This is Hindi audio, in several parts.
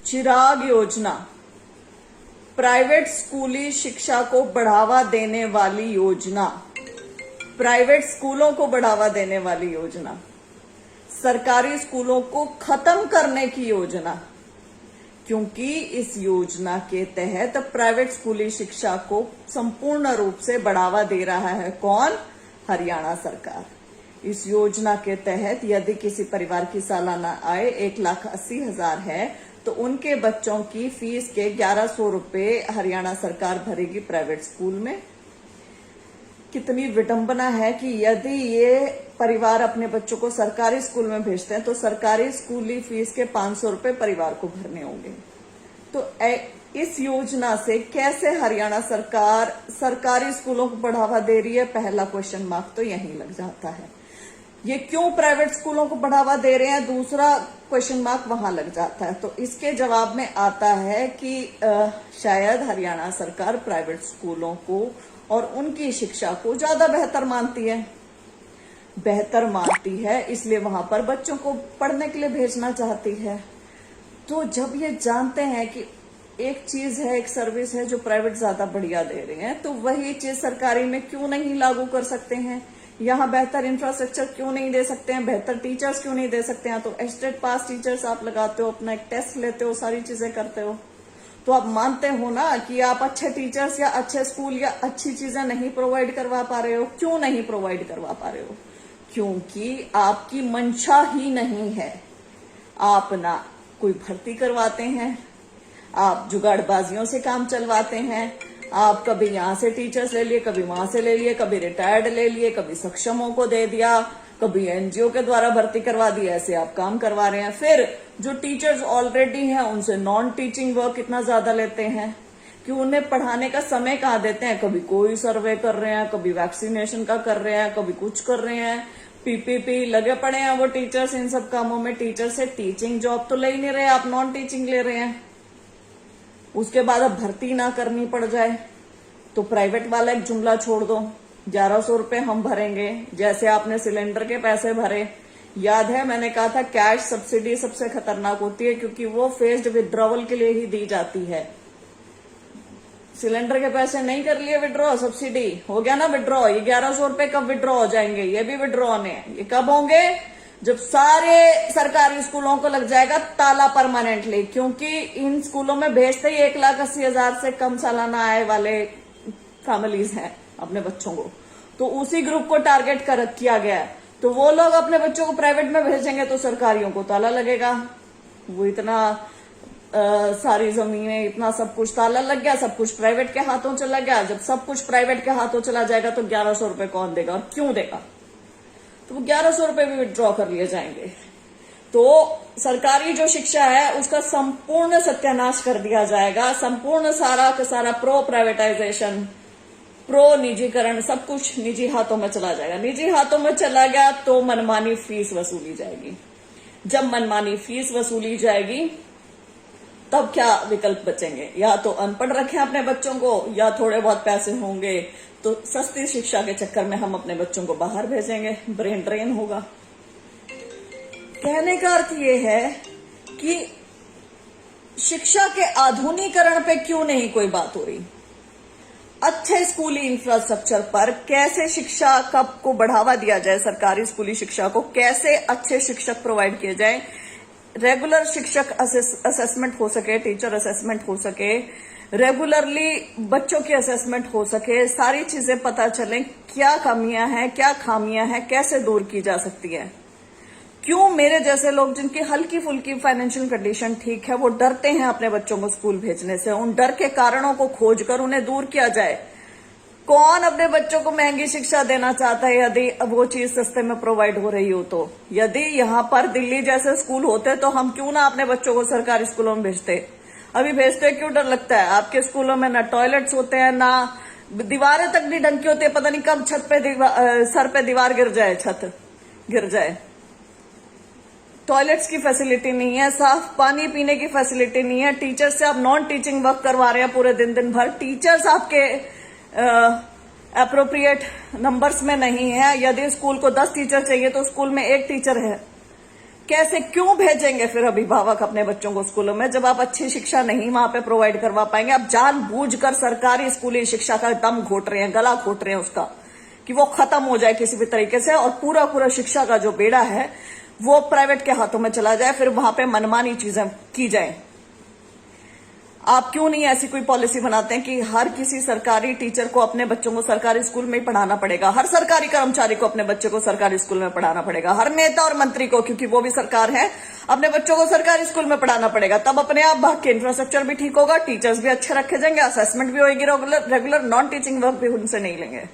चिराग योजना प्राइवेट स्कूली शिक्षा को बढ़ावा देने वाली योजना, प्राइवेट स्कूलों को बढ़ावा देने वाली योजना, सरकारी स्कूलों को खत्म करने की योजना। क्योंकि इस योजना के तहत प्राइवेट स्कूली शिक्षा को संपूर्ण रूप से बढ़ावा दे रहा है कौन? हरियाणा सरकार। इस योजना के तहत यदि किसी परिवार की सालाना आय 1,80,000 है तो उनके बच्चों की फीस के 1,100 रुपए हरियाणा सरकार भरेगी प्राइवेट स्कूल में। कितनी विडंबना है कि यदि ये परिवार अपने बच्चों को सरकारी स्कूल में भेजते हैं तो सरकारी स्कूली फीस के 500 रुपए परिवार को भरने होंगे। तो इस योजना से कैसे हरियाणा सरकार सरकारी स्कूलों को बढ़ावा दे रही है? पहला क्वेश्चन मार्क तो यहीं लग जाता है। ये क्यों प्राइवेट स्कूलों को बढ़ावा दे रहे हैं? दूसरा क्वेश्चन मार्क वहां लग जाता है। तो इसके जवाब में आता है कि शायद हरियाणा सरकार प्राइवेट स्कूलों को और उनकी शिक्षा को ज्यादा बेहतर मानती है, इसलिए वहां पर बच्चों को पढ़ने के लिए भेजना चाहती है। तो जब ये जानते हैं कि एक चीज है, एक सर्विस है जो प्राइवेट ज्यादा बढ़िया दे रहे हैं, तो वही चीज सरकारी में क्यों नहीं लागू कर सकते हैं? यहाँ बेहतर इंफ्रास्ट्रक्चर क्यों नहीं दे सकते हैं? बेहतर टीचर्स क्यों नहीं दे सकते हैं? तो एस्टेट पास टीचर्स आप लगाते हो, अपना एक टेस्ट लेते हो, सारी चीजें करते हो, तो आप मानते हो ना कि आप अच्छे टीचर्स या अच्छे स्कूल या अच्छी चीजें नहीं प्रोवाइड करवा पा रहे हो। क्यों नहीं प्रोवाइड करवा पा रहे हो? क्योंकि आपकी मंशा ही नहीं है। आप ना कोई भर्ती करवाते हैं, आप जुगाड़बाजियों से काम चलवाते हैं, आप कभी यहां से टीचर्स ले लिए, कभी वहां से ले लिए, कभी रिटायर्ड ले लिए, कभी सक्षमों को दे दिया, कभी एनजीओ के द्वारा भर्ती करवा दी, ऐसे आप काम करवा रहे हैं। फिर जो टीचर्स ऑलरेडी हैं उनसे नॉन टीचिंग वर्क कितना ज्यादा लेते हैं कि उन्हें पढ़ाने का समय कहाँ देते हैं? कभी कोई सर्वे कर रहे हैं, कभी वैक्सीनेशन का कर रहे हैं, कभी कुछ कर रहे हैं, पीपीपी लगे पड़े हैं वो टीचर्स इन सब कामों में। टीचर से टीचिंग जॉब तो ले ही नहीं रहे, आप नॉन टीचिंग ले रहे हैं। उसके बाद अब भर्ती ना करनी पड़ जाए तो प्राइवेट वाला एक जुमला छोड़ दो, 1,100 रुपए हम भरेंगे, जैसे आपने सिलेंडर के पैसे भरे। याद है मैंने कहा था कैश सब्सिडी सबसे खतरनाक होती है क्योंकि वो फेस्ड विड्रॉवल के लिए ही दी जाती है। सिलेंडर के पैसे नहीं कर लिए विड्रॉ, सब्सिडी हो गया ना विड्रॉ, ये 1,100 रुपए कब विड्रॉ हो जाएंगे? ये भी विड्रॉ होने हैं। ये कब होंगे? जब सारे सरकारी स्कूलों को लग जाएगा ताला परमानेंटली, क्योंकि इन स्कूलों में भेजते ही 1,80,000 से कम सालाना आय वाले फैमिलीज हैं अपने बच्चों को, तो उसी ग्रुप को टारगेट किया गया है। तो वो लोग अपने बच्चों को प्राइवेट में भेजेंगे तो सरकारियों को ताला लगेगा। वो इतना सारी जमीनें, इतना सब कुछ ताला लग गया, सब कुछ प्राइवेट के हाथों चला गया। जब सब कुछ प्राइवेट के हाथों चला जाएगा तो 1,100 रुपए कौन देगा और क्यों देगा? तो वो 1,100 रुपए भी विड्रॉ कर लिए जाएंगे। तो सरकारी जो शिक्षा है उसका संपूर्ण सत्यानाश कर दिया जाएगा। संपूर्ण सारा का सारा प्रो प्राइवेटाइजेशन, प्रो निजीकरण, सब कुछ निजी हाथों में चला जाएगा। निजी हाथों में चला गया तो मनमानी फीस वसूली जाएगी। जब मनमानी फीस वसूली जाएगी तब क्या विकल्प बचेंगे? या तो अनपढ़ रखें अपने बच्चों को, या थोड़े बहुत पैसे होंगे तो सस्ती शिक्षा के चक्कर में हम अपने बच्चों को बाहर भेजेंगे, ब्रेन ड्रेन होगा। कहने का अर्थ ये है कि शिक्षा के आधुनिकीकरण पे क्यों नहीं कोई बात हो रही? अच्छे स्कूली इंफ्रास्ट्रक्चर पर कैसे शिक्षा को बढ़ावा दिया जाए, सरकारी स्कूली शिक्षा को कैसे अच्छे शिक्षक प्रोवाइड किए जाए, रेगुलर शिक्षक असेसमेंट हो सके, टीचर असेसमेंट हो सके, रेगुलरली बच्चों की असेसमेंट हो सके, सारी चीजें पता चलें क्या कमियां हैं, क्या खामियां हैं, कैसे दूर की जा सकती है। क्यों मेरे जैसे लोग जिनकी हल्की फुल्की फाइनेंशियल कंडीशन ठीक है वो डरते हैं अपने बच्चों को स्कूल भेजने से? उन डर के कारणों को खोजकर उन्हें दूर किया जाए। कौन अपने बच्चों को महंगी शिक्षा देना चाहता है यदि वो चीज सस्ते में प्रोवाइड हो रही हो? तो यदि यहाँ पर दिल्ली जैसे स्कूल होते तो हम क्यों ना अपने बच्चों को सरकारी स्कूलों में भेजते? अभी भेजते क्यों डर लगता है? आपके स्कूलों में ना टॉयलेट्स होते हैं, ना दीवारें तक नहीं ढंग की होती है। पता नहीं कब सर पे दीवार गिर जाए, छत गिर जाए। टॉयलेट्स की फैसिलिटी नहीं है, साफ पानी पीने की फैसिलिटी नहीं है। टीचर्स से आप नॉन टीचिंग वर्क करवा रहे हैं पूरे दिन भर। टीचर्स आपके अप्रोप्रिएट नंबर्स में नहीं है। यदि स्कूल को 10 टीचर चाहिए तो स्कूल में 1 टीचर है। कैसे क्यों भेजेंगे फिर अभिभावक अपने बच्चों को स्कूलों में जब आप अच्छी शिक्षा नहीं वहां पे प्रोवाइड करवा पाएंगे? आप जानबूझकर सरकारी स्कूली शिक्षा का दम घोट रहे हैं, गला घोट रहे हैं उसका, कि वो खत्म हो जाए किसी भी तरीके से और पूरा पूरा शिक्षा का जो बेड़ा है वो प्राइवेट के हाथों में चला जाए, फिर वहां पे मनमानी चीजें की जाए। आप क्यों नहीं ऐसी कोई पॉलिसी बनाते हैं कि हर किसी सरकारी टीचर को अपने बच्चों को सरकारी स्कूल में ही पढ़ाना पड़ेगा, हर सरकारी कर्मचारी को अपने बच्चे को सरकारी स्कूल में पढ़ाना पड़ेगा, हर नेता और मंत्री को, क्योंकि वो भी सरकार है, अपने बच्चों को सरकारी स्कूल में पढ़ाना पड़ेगा। तब अपने आप भाग के इंफ्रास्ट्रक्चर भी ठीक होगा, टीचर्स भी अच्छे रखे जाएंगे, असेसमेंट भी होगी रेगुलर, नॉन टीचिंग वर्क भी उनसे नहीं लेंगे।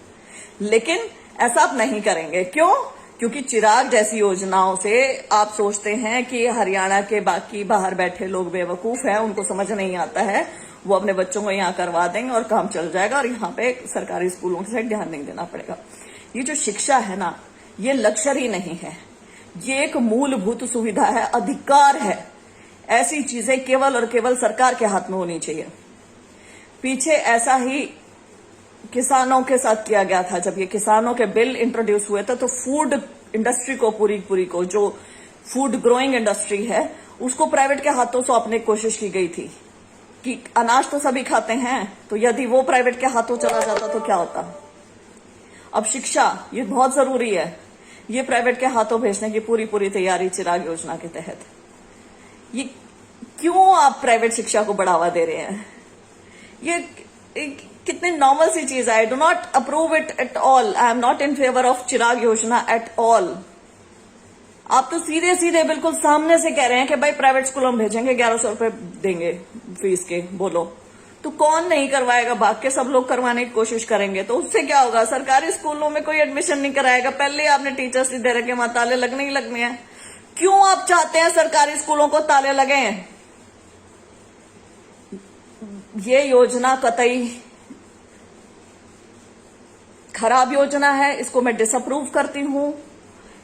लेकिन ऐसा आप नहीं करेंगे। क्यों? क्योंकि चिराग जैसी योजनाओं से आप सोचते हैं कि हरियाणा के बाकी बाहर बैठे लोग बेवकूफ हैं, उनको समझ नहीं आता है, वो अपने बच्चों को यहाँ करवा देंगे और काम चल जाएगा और यहाँ पे सरकारी स्कूलों से ध्यान नहीं देना पड़ेगा। ये जो शिक्षा है ना, ये लक्ष्य नहीं है, ये एक मूलभूत सुविधा है, अधिकार है। ऐसी चीजें केवल और केवल सरकार के हाथ में होनी चाहिए। पीछे ऐसा ही किसानों के साथ किया गया था। जब ये किसानों के बिल इंट्रोड्यूस हुए थे तो फूड इंडस्ट्री को पूरी को जो फूड ग्रोइंग इंडस्ट्री है उसको प्राइवेट के हाथों सौंपने की कोशिश की गई थी कि अनाज तो सभी खाते हैं, तो यदि वो प्राइवेट के हाथों चला जाता तो क्या होता। अब शिक्षा ये बहुत जरूरी है, ये प्राइवेट के हाथों भेजने की पूरी तैयारी चिराग योजना के तहत। ये क्यों आप प्राइवेट शिक्षा को बढ़ावा दे रहे हैं? ये कितनी नॉर्मल सी चीज है। I do not approve it at all. I am not in favour of Chirag योजना एट ऑल। आप तो सीधे बिल्कुल सामने से कह रहे हैं कि भाई प्राइवेट स्कूलों में भेजेंगे, 1100 रुपए देंगे फीस के। बोलो तो कौन नहीं करवाएगा? भाग के सब लोग करवाने की कोशिश करेंगे तो उससे क्या होगा? सरकारी स्कूलों में कोई एडमिशन नहीं कराएगा। पहले आपने टीचर्स नहीं दे रखे, वहां ताले लगने ही लगने हैं। क्यों आप चाहते हैं सरकारी स्कूलों को ताले लगे? ये योजना कतई खराब योजना है, इसको मैं डिसअप्रूव करती हूं,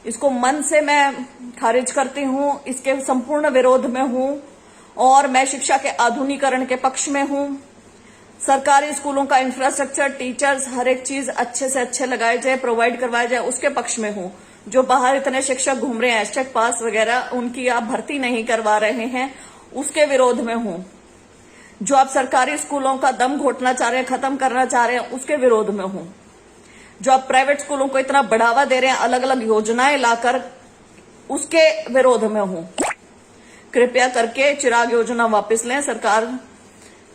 इसको मन से मैं खारिज करती हूं, इसके संपूर्ण विरोध में हूं और मैं शिक्षा के आधुनिकीकरण के पक्ष में हूं। सरकारी स्कूलों का इंफ्रास्ट्रक्चर, टीचर्स, हर एक चीज अच्छे से अच्छे लगाए जाए, प्रोवाइड करवाया जाए, उसके पक्ष में हूं। जो बाहर इतने शिक्षक घूम रहे हैं एचटेक पास वगैरह, उनकी आप भर्ती नहीं करवा रहे हैं, उसके विरोध में हूं। जो आप सरकारी स्कूलों का दम घोटना चाह रहे हैं, खत्म करना चाह रहे हैं, उसके विरोध में हूं। जो आप प्राइवेट स्कूलों को इतना बढ़ावा दे रहे हैं अलग अलग योजनाएं लाकर, उसके विरोध में हूं। कृपया करके चिराग योजना वापस लें। सरकार,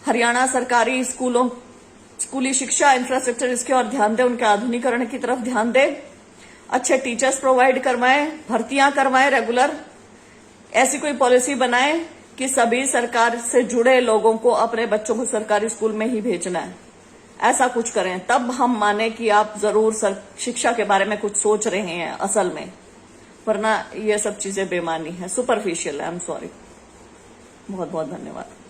हरियाणा सरकारी स्कूली शिक्षा इंफ्रास्ट्रक्चर, इसके और ध्यान दे, उनके आधुनिकीकरण की तरफ ध्यान दे, अच्छे टीचर्स प्रोवाइड करवाएं, भर्तियां करवाएं रेगुलर। ऐसी कोई पॉलिसी बनाएं कि सभी सरकार से जुड़े लोगों को अपने बच्चों को सरकारी स्कूल में ही भेजना है। ऐसा कुछ करें, तब हम माने कि आप जरूर शिक्षा के बारे में कुछ सोच रहे हैं असल में, वरना ये सब चीजें बेमानी है, सुपरफिशियल है। I am sorry. बहुत बहुत धन्यवाद।